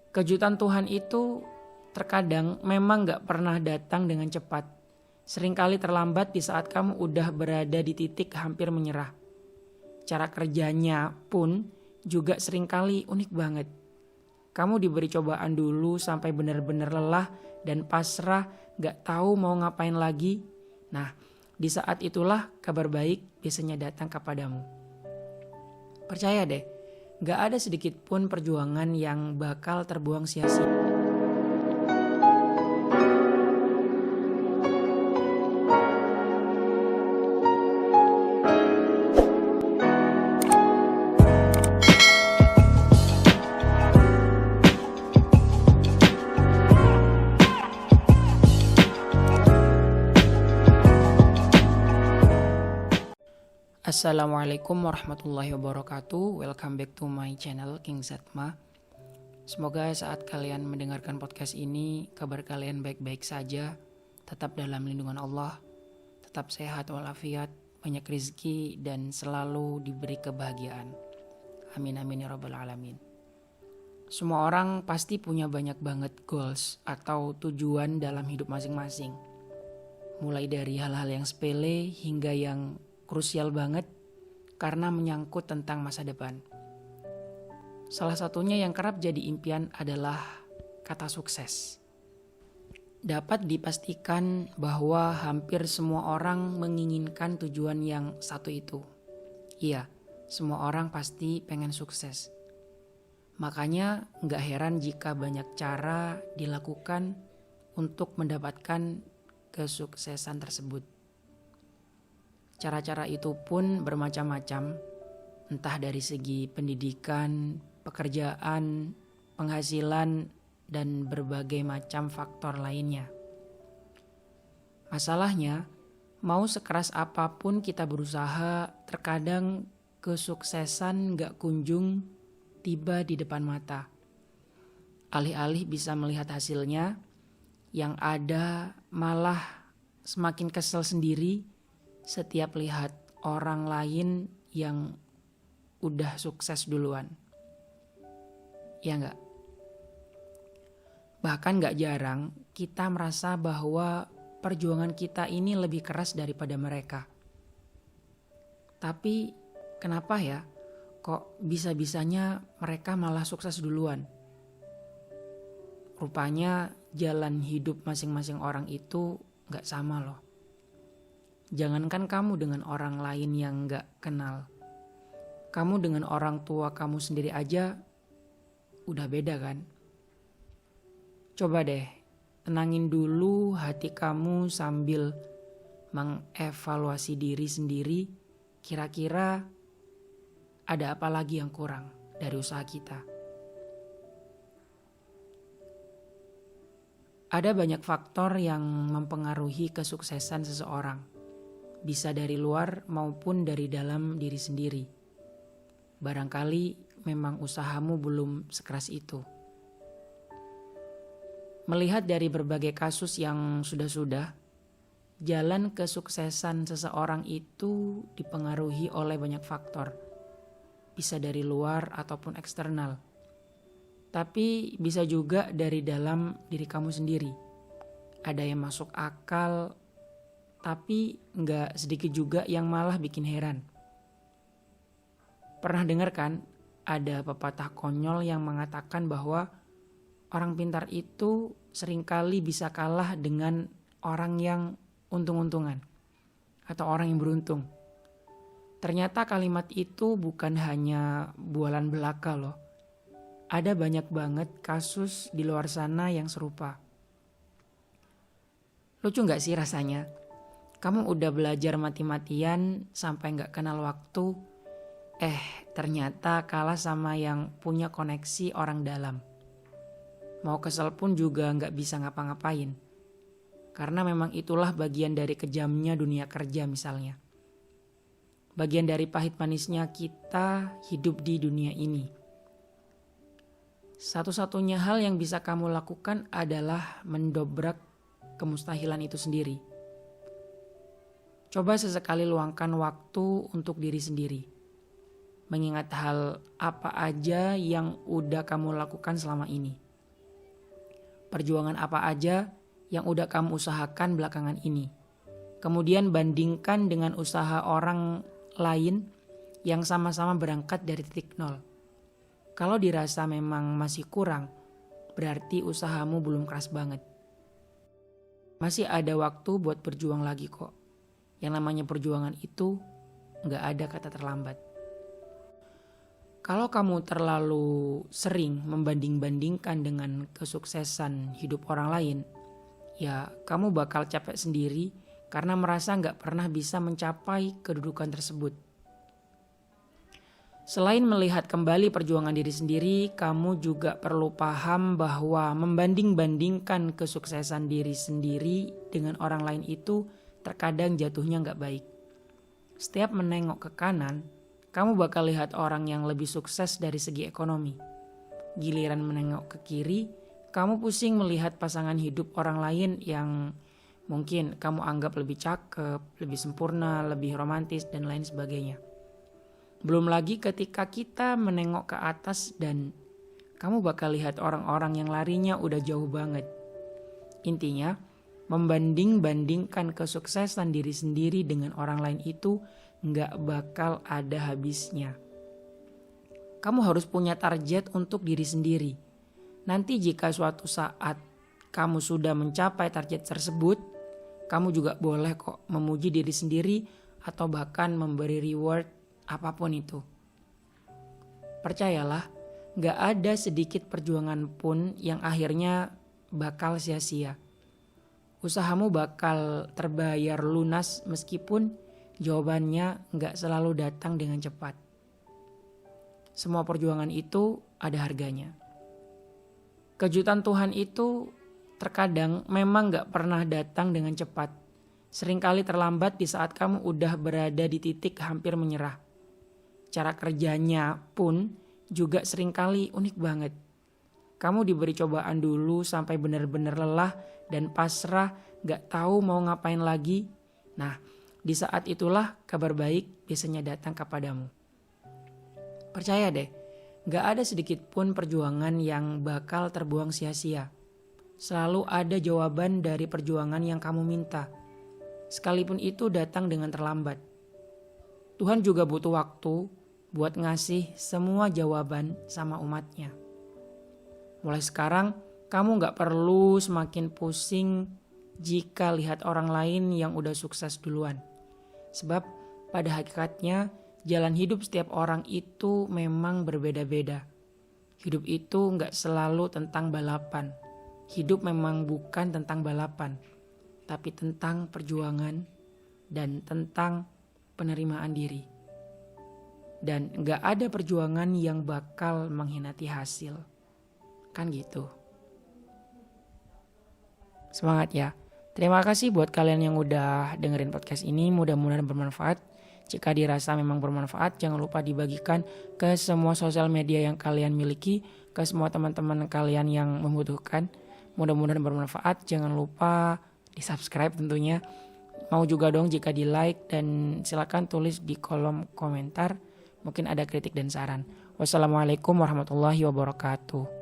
Kejutan Tuhan itu terkadang memang gak pernah datang dengan cepat. Seringkali terlambat di saat kamu udah berada di titik hampir menyerah. Cara kerjanya pun juga seringkali unik banget. Kamu diberi cobaan dulu sampai benar-benar lelah dan pasrah, gak tahu mau ngapain lagi. Nah, di saat itulah kabar baik biasanya datang kepadamu. Percaya deh, gak ada sedikit pun perjuangan yang bakal terbuang sia-sia. Assalamualaikum warahmatullahi wabarakatuh. Welcome back to my channel King Zatma. Semoga saat kalian mendengarkan podcast ini kabar kalian baik-baik saja, tetap dalam lindungan Allah, tetap sehat walafiat, banyak rezeki dan selalu diberi kebahagiaan. Amin amin ya rabbal alamin. Semua orang pasti punya banyak banget goals atau tujuan dalam hidup masing-masing. Mulai dari hal-hal yang sepele hingga yang krusial banget karena menyangkut tentang masa depan. Salah satunya yang kerap jadi impian adalah kata sukses. Dapat dipastikan bahwa hampir semua orang menginginkan tujuan yang satu itu. Iya, semua orang pasti pengen sukses. Makanya gak heran jika banyak cara dilakukan untuk mendapatkan kesuksesan tersebut. Cara-cara itu pun bermacam-macam, entah dari segi pendidikan, pekerjaan, penghasilan, dan berbagai macam faktor lainnya. Masalahnya, mau sekeras apapun kita berusaha, terkadang kesuksesan gak kunjung tiba di depan mata. Alih-alih bisa melihat hasilnya, yang ada malah semakin kesel sendiri setiap lihat orang lain yang udah sukses duluan. Ya enggak? Bahkan gak jarang kita merasa bahwa perjuangan kita ini lebih keras daripada mereka. Tapi kenapa ya kok bisa-bisanya mereka malah sukses duluan? Rupanya jalan hidup masing-masing orang itu gak sama loh. Jangankan kamu dengan orang lain yang gak kenal. Kamu dengan orang tua kamu sendiri aja udah beda kan? Coba deh, tenangin dulu hati kamu sambil mengevaluasi diri sendiri. Kira-kira ada apa lagi yang kurang dari usaha kita? Ada banyak faktor yang mempengaruhi kesuksesan seseorang. Bisa dari luar maupun dari dalam diri sendiri. Barangkali memang usahamu belum sekeras itu. Melihat dari berbagai kasus yang sudah-sudah, jalan kesuksesan seseorang itu dipengaruhi oleh banyak faktor. Bisa dari luar ataupun eksternal. Tapi bisa juga dari dalam diri kamu sendiri. Ada yang masuk akal, tapi gak sedikit juga yang malah bikin heran. Pernah dengar kan ada pepatah konyol yang mengatakan bahwa orang pintar itu seringkali bisa kalah dengan orang yang untung-untungan atau orang yang beruntung. Ternyata kalimat itu bukan hanya bualan belaka loh. Ada banyak banget kasus di luar sana yang serupa. Lucu gak sih rasanya? Kamu udah belajar mati-matian sampai gak kenal waktu. Ternyata kalah sama yang punya koneksi orang dalam. Mau kesel pun juga gak bisa ngapa-ngapain. Karena memang itulah bagian dari kejamnya dunia kerja misalnya. Bagian dari pahit manisnya kita hidup di dunia ini. Satu-satunya hal yang bisa kamu lakukan adalah mendobrak kemustahilan itu sendiri. Coba sesekali luangkan waktu untuk diri sendiri. Mengingat hal apa aja yang udah kamu lakukan selama ini. perjuangan apa aja yang udah kamu usahakan belakangan ini. Kemudian bandingkan dengan usaha orang lain yang sama-sama berangkat dari titik nol. Kalau dirasa memang masih kurang, berarti usahamu belum keras banget. Masih ada waktu buat berjuang lagi kok. Yang namanya perjuangan itu gak ada kata terlambat. Kalau kamu terlalu sering membanding-bandingkan dengan kesuksesan hidup orang lain, ya kamu bakal capek sendiri karena merasa gak pernah bisa mencapai kedudukan tersebut. Selain melihat kembali perjuangan diri sendiri, kamu juga perlu paham bahwa membanding-bandingkan kesuksesan diri sendiri dengan orang lain itu terkadang jatuhnya gak baik. Setiap menengok ke kanan, kamu bakal lihat orang yang lebih sukses dari segi ekonomi. Giliran menengok ke kiri, kamu pusing melihat pasangan hidup orang lain yang mungkin kamu anggap lebih cakep, lebih sempurna, lebih romantis, dan lain sebagainya. Belum lagi ketika kita menengok ke atas dan kamu bakal lihat orang-orang yang larinya udah jauh banget. Intinya, membanding-bandingkan kesuksesan diri sendiri dengan orang lain itu gak bakal ada habisnya. Kamu harus punya target untuk diri sendiri. Nanti jika suatu saat kamu sudah mencapai target tersebut, kamu juga boleh kok memuji diri sendiri atau bahkan memberi reward apapun itu. Percayalah, gak ada sedikit perjuangan pun yang akhirnya bakal sia-sia. Usahamu bakal terbayar lunas meskipun jawabannya gak selalu datang dengan cepat. Semua perjuangan itu ada harganya. Kejutan Tuhan itu terkadang memang gak pernah datang dengan cepat. Seringkali terlambat di saat kamu udah berada di titik hampir menyerah. Cara kerjanya pun juga seringkali unik banget. Kamu diberi cobaan dulu sampai benar-benar lelah dan pasrah gak tahu mau ngapain lagi. Nah, di saat itulah kabar baik biasanya datang kepadamu. Percaya deh, gak ada sedikit pun perjuangan yang bakal terbuang sia-sia. Selalu ada jawaban dari perjuangan yang kamu minta. Sekalipun itu datang dengan terlambat. Tuhan juga butuh waktu buat ngasih semua jawaban sama umatnya. Mulai sekarang, kamu gak perlu semakin pusing jika lihat orang lain yang udah sukses duluan. Sebab pada hakikatnya jalan hidup setiap orang itu memang berbeda-beda. Hidup itu gak selalu tentang balapan. Hidup memang bukan tentang balapan, tapi tentang perjuangan dan tentang penerimaan diri. Dan gak ada perjuangan yang bakal mengkhianati hasil. Kan gitu. Semangat ya. Terima kasih buat kalian yang udah dengerin podcast ini. Mudah-mudahan bermanfaat. Jika dirasa memang bermanfaat, jangan lupa dibagikan ke semua sosial media yang kalian miliki, ke semua teman-teman kalian yang membutuhkan. Mudah-mudahan bermanfaat. Jangan lupa di-subscribe tentunya. Mau juga dong jika di-like, dan silakan tulis di kolom komentar. Mungkin ada kritik dan saran. Wassalamualaikum warahmatullahi wabarakatuh.